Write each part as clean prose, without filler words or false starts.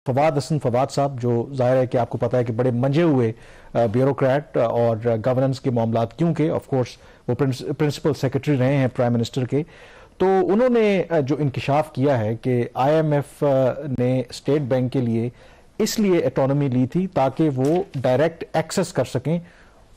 فواد حسن فواد صاحب، جو ظاہر ہے کہ آپ کو پتا ہے کہ بڑے منجے ہوئے بیوروکریٹ اور گورننس کے معاملات، کیونکہ آف کورس وہ پرنسپل سیکرٹری رہے ہیں پرائم منسٹر کے، تو انہوں نے جو انکشاف کیا ہے کہ آئی ایم ایف نے اسٹیٹ بینک کے لیے اس لیے اٹانومی لی تھی تاکہ وہ ڈائریکٹ ایکسس کر سکیں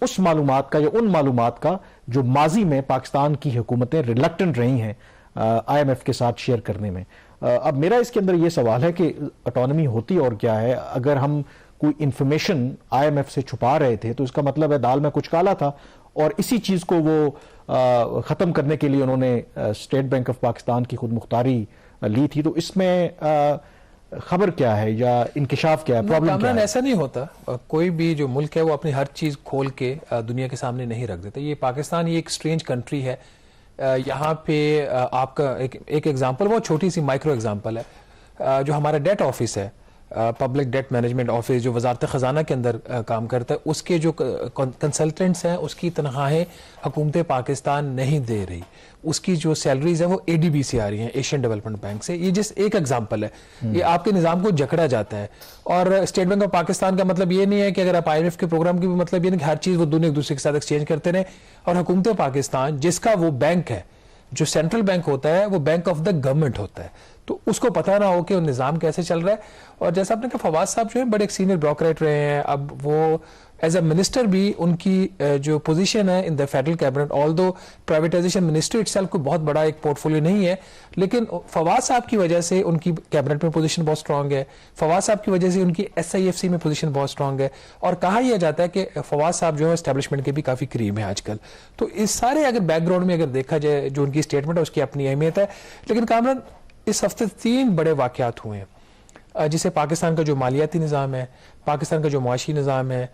اس معلومات کا یا ان معلومات کا جو ماضی میں پاکستان کی حکومتیں ریلکٹنٹ رہی ہیں آئی ایم ایف کے ساتھ شیئر کرنے میں۔ اب میرا اس کے اندر یہ سوال ہے کہ اٹانومی ہوتی اور کیا ہے؟ اگر ہم کوئی انفارمیشن آئی ایم ایف سے چھپا رہے تھے تو اس کا مطلب ہے دال میں کچھ کالا تھا، اور اسی چیز کو وہ ختم کرنے کے لیے انہوں نے اسٹیٹ بینک آف پاکستان کی خود مختاری لی تھی۔ تو اس میں خبر کیا ہے یا انکشاف کیا ہے، پرابلم کیا ہے؟ ایسا نہیں ہوتا، کوئی بھی جو ملک ہے وہ اپنی ہر چیز کھول کے دنیا کے سامنے نہیں رکھ دیتا۔ یہ پاکستان یہ ایک اسٹرینج کنٹری ہے، یہاں پہ آپ کا ایک ایگزامپل، بہت چھوٹی سی مائکرو ایگزامپل ہے، جو ہمارا ڈیٹ آفس ہے، پبلک ڈیٹ مینجمنٹ آفس جو وزارت خزانہ کے اندر کام کرتا ہے، اس کے جو کنسلٹنٹس ہیں اس کی تنخواہیں حکومت پاکستان نہیں دے رہی، اس کی جو سیلریز ہیں وہ اے ڈی بی سے آ رہی ہیں، ایشین ڈیولپمنٹ بینک سے۔ یہ جس ایک ایگزامپل ہے، یہ آپ کے نظام کو جکڑا جاتا ہے۔ اور اسٹیٹ بینک آف پاکستان کا مطلب یہ نہیں ہے کہ اگر آپ آئی ایم ایف کے پروگرام کی بھی مطلب یہ نہیں کہ ہر چیز وہ دونوں ایک دوسرے کے ساتھ ایکسچینج کرتے رہیں، اور حکومت پاکستان جس کا وہ بینک ہے، جو سینٹرل بینک ہوتا ہے، وہ بینک آف دا گورنمنٹ ہوتا ہے، تو اس کو پتہ نہ ہو کہ وہ نظام کیسے چل رہا ہے۔ اور جیسا آپ نے کہا، فواد صاحب جو ہیں بڑے ایک سینئر بیوروکریٹ رہے ہیں، اب وہ ایز اے منسٹر بھی ان کی جو پوزیشن ہے in the federal cabinet, although privatization ministry itself کوئی بہت بڑا ایک پورٹ فولیو نہیں ہے، لیکن فواد صاحب کی وجہ سے ان کی کیبنٹ میں پوزیشن بہت اسٹرانگ ہے، فواد صاحب کی وجہ سے ان کی ایس آئی ایف سی میں پوزیشن بہت اسٹرانگ ہے، اور کہا یہ جاتا ہے کہ فواد صاحب جو ہے اسٹیبلشمنٹ کے بھی کافی قریب ہیں آج کل۔ تو اس سارے اگر بیک گراؤنڈ میں اگر دیکھا جائے جو ان کی اسٹیٹمنٹ ہے اس کی اپنی اہمیت ہے۔ لیکن کامران، اس ہفتے 3 بڑے واقعات ہوئے ہیں جسے پاکستان کا جو مالیاتی نظام ہے، پاکستان کا جو معاشی نظام ہے،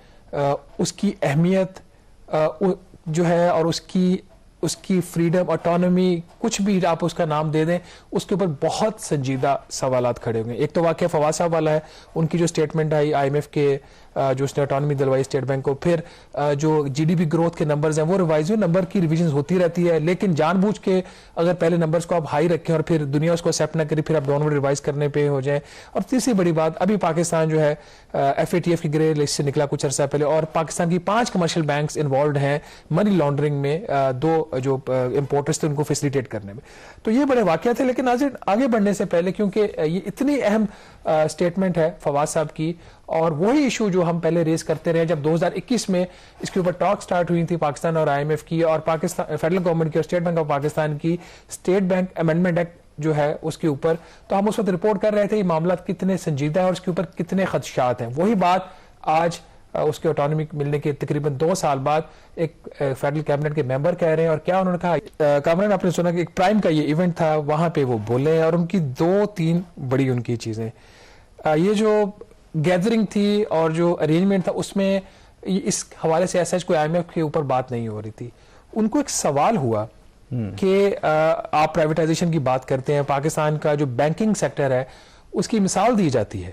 اس کی اہمیت جو ہے، اور اس کی فریڈم، آٹونومی، کچھ بھی آپ اس کا نام دے دیں، اس کے اوپر بہت سنجیدہ سوالات کھڑے ہوئے ہیں۔ ایک تو واقعہ فواد صاحب والا ہے، ان کی جو statement I I M F کے، جو اس نے آٹونومی دلوائی اسٹیٹ بینک کو، پھر جو جی ڈی پی گروتھ کے نمبرز ہیں وہ ریوائز ہوئے، نمبر کی ریویژنز ہوتی رہتی ہے، لیکن جان بوجھ کے اگر پہلے نمبرز کو آپ ہائی رکھیں اور پھر دنیا اس کو ایکسیپٹ نہ کرے، پھر آپ ڈاؤن ورڈ ریوائز کرنے پہ ہو جائیں۔ اور تیسری بڑی بات، ابھی پاکستان جو ہے ایف اے ٹی ایف کی گرے لسٹ سے نکلا کچھ عرصہ پہلے، اور پاکستان کی 5 کمرشل بینکس انوالوڈ ہیں منی لانڈرنگ میں، 2 جو امپورٹرز تھے ان کو فیسیلیٹیٹ کرنے میں۔ تو یہ بڑے واقعات تھے، لیکن ناظرین آگے بڑھنے سے پہلے، کیونکہ یہ اتنی اہم اسٹیٹمنٹ ہے فواد صاحب کی، اور وہی ایشو جو ہم پہلے ریز کرتے رہے، جب 2021 میں اس کے اوپر ٹاک سٹارٹ ہوئی تھی پاکستان اور آئی ایم ایف کی، اور پاکستان فیڈرل گورنمنٹ کی اور اسٹیٹ بینک آف پاکستان کی اسٹیٹ بینک امینڈمنٹ ایکٹ جو ہے اس کے اوپر، تو ہم اس وقت رپورٹ کر رہے تھے یہ معاملات کتنے سنجیدہ ہیں اور اس کے اوپر کتنے خدشات ہیں۔ وہی بات آج اس کے آٹونومی ملنے کے تقریباً 2 سال بعد ایک فیڈرل کیبنٹ کے ممبر کہہ رہے ہیں، اور کیا انہوں نے کہا؟ کامران، آپ نے سنا کہ ایک پرائم کا یہ ایونٹ تھا، وہاں پہ وہ بولے، اور ان کی 2-3 بڑی ان کی چیزیں، یہ جو گیدرنگ تھی اور جو ارینجمنٹ تھا، اس میں اس حوالے سے ایسا کوئی آئی ایم ایف کے اوپر بات نہیں ہو رہی تھی۔ ان کو ایک سوال ہوا کہ آپ پرائیویٹائزیشن کی بات کرتے ہیں، پاکستان کا جو بینکنگ سیکٹر ہے اس کی مثال دی جاتی ہے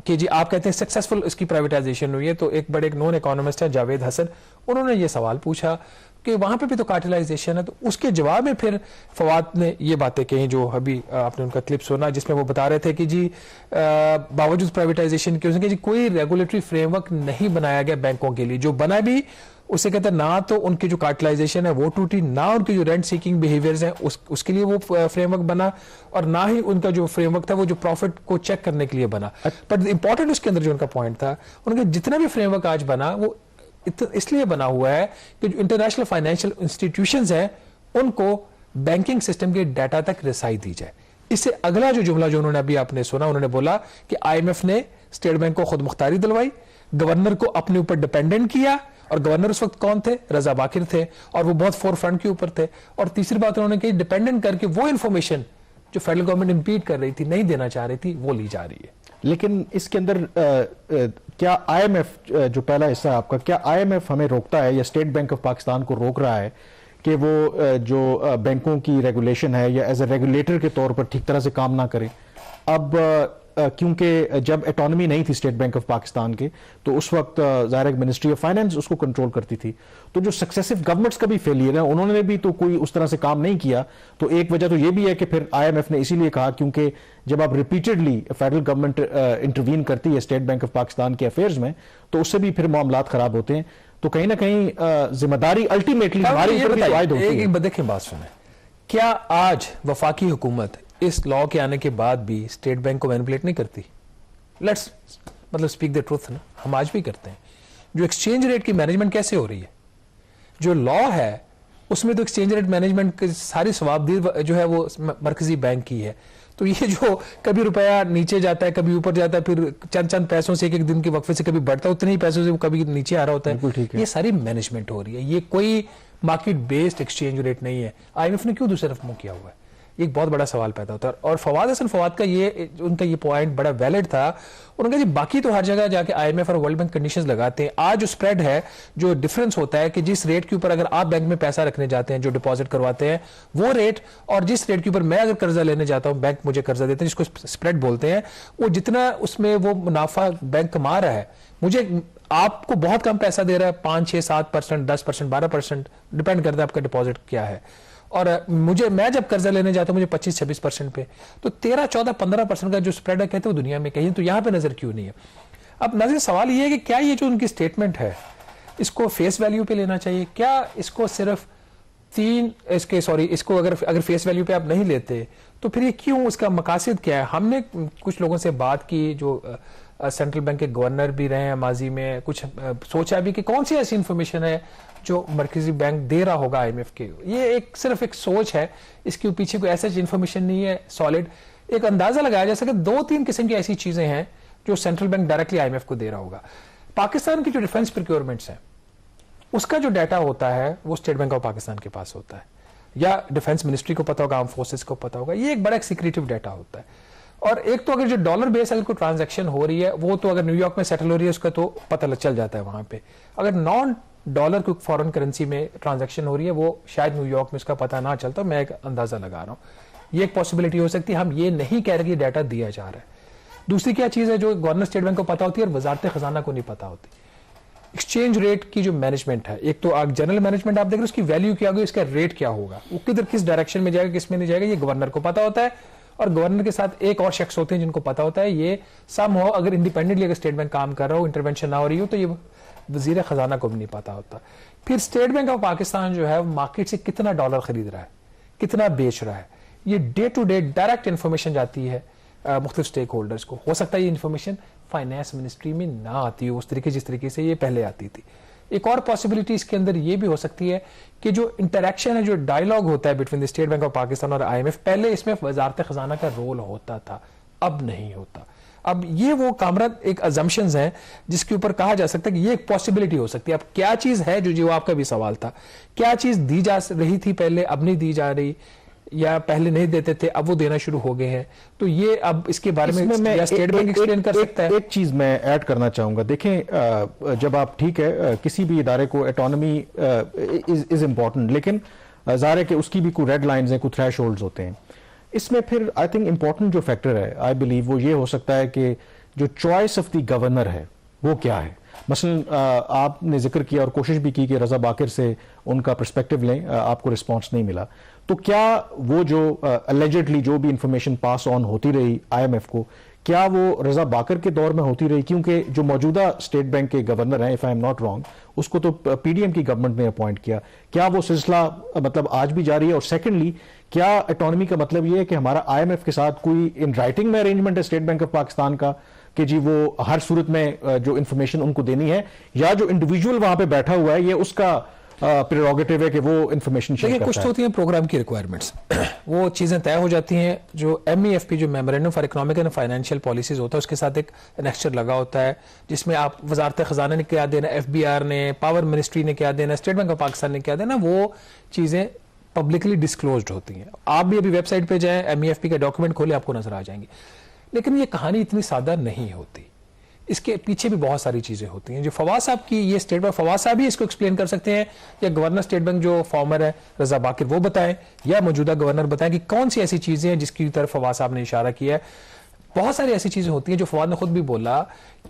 کہ جی آپ کہتے ہیں سکسیسفل اس کی پرائیویٹائزیشن ہوئی ہے، تو ایک بڑے نون اکانومسٹ ہیں جاوید حسن، انہوں نے یہ سوال پوچھا کہ وہاں پہ بھی تو کارٹلائزیشن ہے، تو اس کے جواب میں پھر فواد نے یہ باتیں کہیں جو ابھی آپ نے ان کا کلپ سنا، جس میں وہ بتا رہے تھے کہ جی باوجود پرائیویٹائزیشن کے، کہ جی کوئی ریگولیٹری فریم ورک نہیں بنایا گیا بینکوں کے لیے، جو بنا بھی اسے کہتے ہیں نہ تو ان کی جو کارٹلائزیشن ہے وہ ٹوٹی، نہ ان کی جو رینٹ سیکنگ بیہیویئرز ہیں اس کے لیے وہ فریم ورک بنا، اور نہ ہی ان کا جو فریم ورک تھا وہ جو پروفٹ کو چیک کرنے کے لیے بنا۔ بٹ امپورٹنٹ اس کے اندر جو ان کا پوائنٹ تھا، ان کا جتنا بھی فریم ورک آج بنا وہ اس لیے بنا ہوا ہے کہ جو انٹرنیشنل فائنینشیل انسٹیٹیوشنز ہیں ان کو بینکنگ سسٹم کے ڈیٹا تک رسائی دی جائے۔ اس سے اگلا جو جملہ جو انہوں نے ابھی آپ نے سنا، انہوں نے بولا کہ آئی ایم ایف نے اسٹیٹ بینک کو خود مختاری دلوائی، گورنر کو اپنے اوپر ڈیپینڈنٹ کیا، اور گورنر اس وقت کون تھے؟ رضا باقر تھے، اور وہ بہت فور فرنٹ کے اوپر تھے۔ اور تیسری بات انہوں نے کہی ڈیپینڈنٹ کر کے وہ انفارمیشن جو فیڈرل گورنمنٹ امپیڈ کر رہی تھی، نہیں دینا چاہ رہی تھی، وہ لی جا رہی ہے۔ لیکن اس کے اندر کیا آئی ایم ایف جو پہلا حصہ ہے آپ کا، کیا آئی ایم ایف ہمیں روکتا ہے یا اسٹیٹ بینک آف پاکستان کو روک رہا ہے کہ وہ جو بینکوں کی ریگولیشن ہے یا ایز اے ریگولیٹر کے طور پر ٹھیک طرح سے کام نہ کریں؟ اب کیونکہ جب اٹانومی نہیں تھی اسٹیٹ بینک آف پاکستان کے تو اس وقت ظاہر ہے منسٹری آف فائنانس اس کو کنٹرول کرتی تھی. تو جو سکسیسو گورنمنٹس کا بھی فیلئر ہے, انہوں نے بھی تو کوئی اس طرح سے کام نہیں کیا. تو ایک وجہ تو یہ بھی ہے کہ پھر آئی ایم ایف نے اسی لیے کہا, کیونکہ جب آپ ریپیٹڈلی فیڈرل گورنمنٹ انٹروین کرتی ہے اسٹیٹ بینک آف پاکستان کے افیئرز میں تو اس سے بھی پھر معاملات خراب ہوتے ہیں. تو کہیں نہ کہیں ذمہ داری الٹیمیٹلی ہماری اوپر بھی عائد ہوتی ہے. دیکھیں بات سنیں, کیا آج وفاقی حکومت اس لا کے آنے کے بعد بھی اسٹیٹ بینک کو مینیپولیٹ نہیں کرتی؟ لیٹس مطلب اسپیک دا ٹروتھ نا, ہم آج بھی کرتے ہیں. جو ایکسچینج ریٹ کی مینجمنٹ کیسے ہو رہی ہے, جو لا ہے اس میں تو ایکسچینج ریٹ مینجمنٹ کی ساری ثوابدید جو ہے وہ مرکزی بینک کی ہے. تو یہ جو کبھی روپیہ نیچے جاتا ہے کبھی اوپر جاتا ہے, پھر چند پیسوں سے ایک دن کے وقفے سے کبھی بڑھتا ہے, اتنے ہی پیسوں سے وہ کبھی نیچے آ رہا ہوتا ہے, یہ ساری مینجمنٹ ہو رہی ہے. یہ کوئی مارکیٹ بیسڈ ایکسچینج ریٹ نہیں ہے. آئی ایم ایف نے کیوں دوسری طرف منہ کیا ہوا ہے, یہ ایک بہت بڑا سوال پیدا ہوتا ہے. اور فواد حسن فواد کا ان کا یہ پوائنٹ بڑا ویلڈ تھا. انہوں نے کہا جی باقی تو ہر جگہ جا کے آئی ایم ایف اور ورلڈ بینک کنڈیشنز لگاتے ہیں, آج جو اسپریڈ ہے, جو ڈفرنس ہوتا ہے کہ جس ریٹ کے اوپر اگر آپ بینک میں پیسہ رکھنے جاتے ہیں, جو ڈپازٹ کرواتے ہیں وہ ریٹ, اور جس ریٹ کے اوپر میں اگر قرضہ لینے جاتا ہوں, بینک مجھے قرضہ دیتے ہیں جس کو اسپریڈ بولتے ہیں, وہ جتنا اس میں وہ منافع بینک کما رہا ہے, مجھے آپ کو بہت کم پیسہ دے رہا ہے, 5, 6, 7%, 10%, 12%, ڈیپینڈ کرتا ہے آپ کا ڈپازٹ کیا ہے. اور میں جب قرضہ لینے جاتا ہوں مجھے 25-26% پہ, تو 13-14-15% کا جو اسپریڈ ہے کہتے ہیں وہ دنیا میں کہیں, تو یہاں پہ نظر کیوں نہیں ہے؟ اب نظر سوال یہ ہے کہ کیا یہ جو ان کی اسٹیٹمنٹ ہے اس کو فیس ویلیو پہ لینا چاہیے, کیا اس کو صرف اس کو اگر فیس ویلیو پہ آپ نہیں لیتے تو پھر یہ کیوں, اس کا مقاصد کیا ہے؟ ہم نے کچھ لوگوں سے بات کی جو سینٹرل بینک کے گورنر بھی رہے ہیں ماضی میں, کچھ سوچا بھی کہ کون سی ایسی انفارمیشن ہے جو مرکزی بینک دے رہا ہوگا آئی ایم ایف کے. یہ صرف ایک سوچ ہے, اس کے پیچھے کوئی ایسا انفارمیشن نہیں ہے سالڈ. ایک اندازہ لگایا جا سکتا ہے 2-3 قسم کی ایسی چیزیں ہیں جو central bank directly I M F کو دے رہا ہوگا. پاکستان کی جو ڈیفنس پروکیورمنٹس ہیں اس کا جو ڈیٹا ہوتا ہے وہ اسٹیٹ بینک آف پاکستان کے پاس ہوتا ہے, یا ڈیفنس منسٹری کو پتا ہوگا, آرم فورسز کو پتا ہوگا. یہ ایک بڑا سیکریٹو ڈیٹا ہوتا ہے. اور ایک تو اگر جو ڈالر بیس اگر کوئی ٹرانزیکشن ہو رہی ہے وہ تو اگر نیو یارک میں سیٹل ہو رہی ہے اس کا تو پتہ چل جاتا ہے وہاں پہ. اگر نان ڈالر کوئی فورن کرنسی میں ٹرانزیکشن ہو رہی ہے وہ شاید نیو یارک میں اس کا پتہ نہ چلتا, میں ایک اندازہ لگا رہا ہوں. یہ ایک پاسبلٹی ہو سکتی ہے, ہم یہ نہیں کہہ رہے کہ ڈیٹا دیا جا رہا ہے. دوسری کیا چیز ہے جو گورنر اسٹیٹ بینک کو پتا ہوتی ہے اور وزارت خزانہ کو نہیں پتا ہوتی, ایکسچینج ریٹ کی جو مینجمنٹ ہے. ایک تو جنرل مینجمنٹ آپ دیکھ رہے, اس کی ویلیو کیا ہوگی, اس کا ریٹ کیا ہوگا, وہ کدھر کس ڈائریکشن میں جائے گا کس میں نہیں جائے گا, یہ گورنر کو پتا ہوتا ہے. اور گورنر کے ساتھ ایک اور شخص ہوتے ہیں جن کو پتا ہوتا ہے. یہ سم ہو اگر انڈیپینڈنٹلی اگر اسٹیٹ بینک کام کر رہا ہو, انٹرونشن نہ ہو رہی ہو, تو یہ وزیر خزانہ کو بھی نہیں پتا ہوتا. پھر اسٹیٹ بینک آف پاکستان جو ہے مارکیٹ سے کتنا ڈالر خرید رہا ہے, کتنا بیچ رہا ہے, یہ day to day direct information جاتی ہے مختلف اسٹیک ہولڈرز کو. ہو سکتا ہے یہ انفارمیشن فائنانس منسٹری میں نہ آتی ہو اس طریقے جس طریقے سے یہ پہلے آتی تھی. ایک اور پاسبلٹی اس کے اندر یہ بھی ہو سکتی ہے کہ جو انٹریکشن ہے, جو ڈائلاگ ہوتا ہے between the state bank of Pakistan اور آئی ایم ایف, پہلے اس میں وزارت خزانہ کا رول ہوتا تھا, اب نہیں ہوتا. اب یہ وہ کامران ایک ازمپشنز ہیں جس کے اوپر کہا جا سکتا ہے کہ یہ ایک پاسبلٹی ہو سکتی ہے. اب کیا چیز ہے جو آپ کا بھی سوال تھا, کیا چیز دی جا رہی تھی پہلے اب نہیں دی جا رہی, یا پہلے نہیں دیتے تھے اب وہ دینا شروع ہو گئے ہیں, تو یہ اب اس کے بارے میں اسٹیٹ بینک ایکسپلین کر سکتا ہے. ایک چیز میں ایڈ کرنا چاہوں گا. دیکھیں جب آپ ٹھیک ہے کسی بھی ادارے کو اٹانومی از امپورٹنٹ, لیکن ظاہر ہے کہ اس کی بھی کوئی ریڈ لائنز ہیں, کوئی تھریش ہولڈز ہوتے ہیں. اس میں پھر آئی تھنک امپورٹنٹ جو فیکٹر ہے آئی بلیو وہ یہ ہو سکتا ہے کہ جو چوائس آف دی گورنر ہے وہ کیا ہے. مثلا آپ نے ذکر کیا اور کوشش بھی کی کہ رضا باقر سے ان کا پرسپیکٹو لیں, آپ کو رسپانس نہیں ملا. تو کیا وہ جو الیجڈلی جو بھی انفارمیشن پاس آن ہوتی رہی آئی ایم ایف کو, کیا وہ رضا باقر کے دور میں ہوتی رہی؟ کیونکہ جو موجودہ اسٹیٹ بینک کے گورنر ہیں, if I am not wrong, اس کو تو پی ڈی ایم کی گورنمنٹ نے اپوائنٹ کیا. کیا وہ سلسلہ مطلب آج بھی جاری ہے؟ اور سیکنڈلی کیا اٹانومی کا مطلب یہ ہے کہ ہمارا آئی ایم ایف کے ساتھ کوئی ان رائٹنگ میں ارینجمنٹ ہے اسٹیٹ بینک آف پاکستان کا کہ جی وہ ہر صورت میں جو انفارمیشن ان کو دینی ہے, یا جو انڈیویجول وہاں پہ بیٹھا ہوا ہے یہ اس کا پریروگیٹو ہے کہ وہ انفارمیشن شیئر کرتا ہے؟ کچھ تو ہوتی ہیں پروگرام کی ریکوائرمنٹس, وہ چیزیں طے ہو جاتی ہیں. جو ایم ای ایف پی جو memorandum for economic and financial policies ہوتا ہے اس کے ساتھ ایک انیکسچر لگا ہوتا ہے جس میں آپ وزارت خزانہ نے کیا دینا, ایف بی آر نے, پاور منسٹری نے کیا دینا, اسٹیٹ بینک آف پاکستان نے کیا دینا, وہ چیزیں پبلکلی ڈسکلوزڈ ہوتی ہیں. آپ بھی ابھی ویب سائٹ پہ جائیں, ایم ای ایف پی کا ڈاکومنٹ کھولے, آپ کو نظر آ جائیں گے. لیکن یہ کہانی اتنی سادہ نہیں ہوتی, اس کے پیچھے بھی بہت ساری چیزیں ہوتی ہیں. جو فواد صاحب کی یہ اسٹیٹ بینک, فواد صاحب ہی اس کو ایکسپلین کر سکتے ہیں, یا گورنر اسٹیٹ بینک جو فارمر ہے رضا باقر وہ بتائیں, یا موجودہ گورنر بتائیں کہ کون سی ایسی چیزیں ہیں جس کی طرف فواد صاحب نے اشارہ کیا ہے. بہت ساری ایسی چیزیں ہوتی ہیں جو فواد نے خود بھی بولا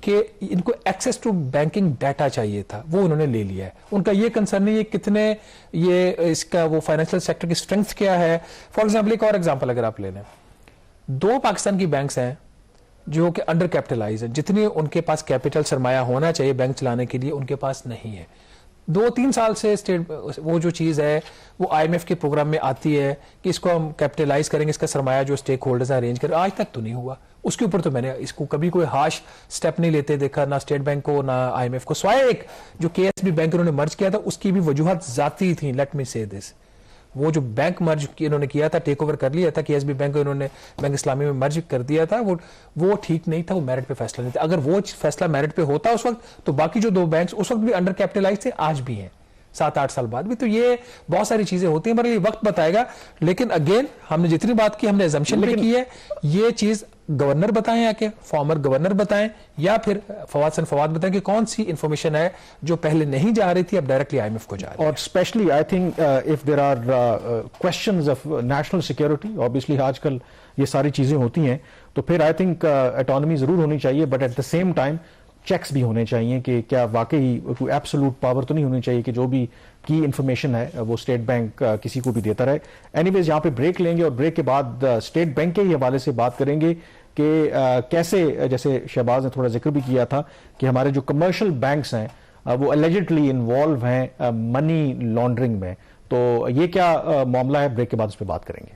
کہ ان کو ایکسیس ٹو بینکنگ ڈیٹا چاہیے تھا، وہ انہوں نے لے لیا ہے. ان کا یہ کنسرن ہے یہ کتنے یہ اس کا وہ فائنینشیل سیکٹر کی اسٹرینتھ کیا ہے. فار ایگزامپل ایک اور ایگزامپل اگر آپ لے لیں، 2 پاکستان کی بینکس ہیں جو کہ انڈر کیپٹلائز ہیں، جتنی ان کے پاس کیپٹل سرمایہ ہونا چاہیے بینک چلانے کے لیے ان کے پاس نہیں ہے. 2-3 سال سے وہ جو چیز ہے وہ آئی ایم ایف کے پروگرام میں آتی ہے کہ اس کو ہم کیپٹلائز کریں گے، اس کا سرمایہ جو اسٹیک ہولڈرز ارینج کریں، آج تک تو نہیں ہوا. اس کے اوپر تو میں نے اس کو کبھی کوئی ہارش سٹیپ نہیں لیتے دیکھا، نہ اسٹیٹ بینک کو نہ آئی ایم ایف کو، سوائے ایک جو کے ایس بی بینک انہوں نے مرج کیا تھا اس کی بھی وجوہات ذاتی تھیں. لیٹ می سے دس، وہ جو بینک مرج انہوں نے کیا تھا، ٹیک اوور کر لیا تھا کے ایس بی بینک انہوں نے بینک اسلامی میں مرج کر دیا تھا، وہ ٹھیک نہیں تھا، وہ میرٹ پہ فیصلہ نہیں تھا. اگر وہ فیصلہ میرٹ پہ ہوتا اس وقت تو باقی جو 2 بینکس اس وقت بھی انڈر کیپٹلائز تھے، آج بھی ہیں 7-8 سال بعد بھی. تو یہ بہت ساری چیزیں ہوتی ہیں، مگر یہ وقت بتائے گا. لیکن اگین ہم نے جتنی بات کی ہم نے ایزمپشن پہ کی ہے، یہ چیز گورنر بتائیں، آ کے فارمر گورنر بتائیں یا پھر فواد بتائیں کہ کون سی انفارمیشن ہے جو پہلے نہیں جا رہی تھی اب ڈائریکٹلی آئی ایم ایف کو جا رہی ہے. اور specially I think if there are questions of national security, obviously آج کل یہ ساری چیزیں ہوتی ہیں تو پھر آئی تھنک اٹانومی ضرور ہونی چاہیے، but at the same time checks بھی ہونے چاہیے کہ کیا واقعی کوئی ایبسولوٹ پاور تو نہیں ہونی چاہیے کہ جو بھی کی انفارمیشن ہے وہ اسٹیٹ بینک کسی کو بھی دیتا رہے. اینی ویز یہاں پہ بریک لیں گے اور بریک کے بعد اسٹیٹ بینک کے ہی حوالے سے بات کریں گے کہ کیسے، جیسے شہباز نے تھوڑا ذکر بھی کیا تھا کہ ہمارے جو کمرشل بینکس ہیں وہ اللیجڈلی انوالو ہیں منی لانڈرنگ میں. تو یہ کیا معاملہ ہے، بریک کے بعد اس پہ بات کریں گے.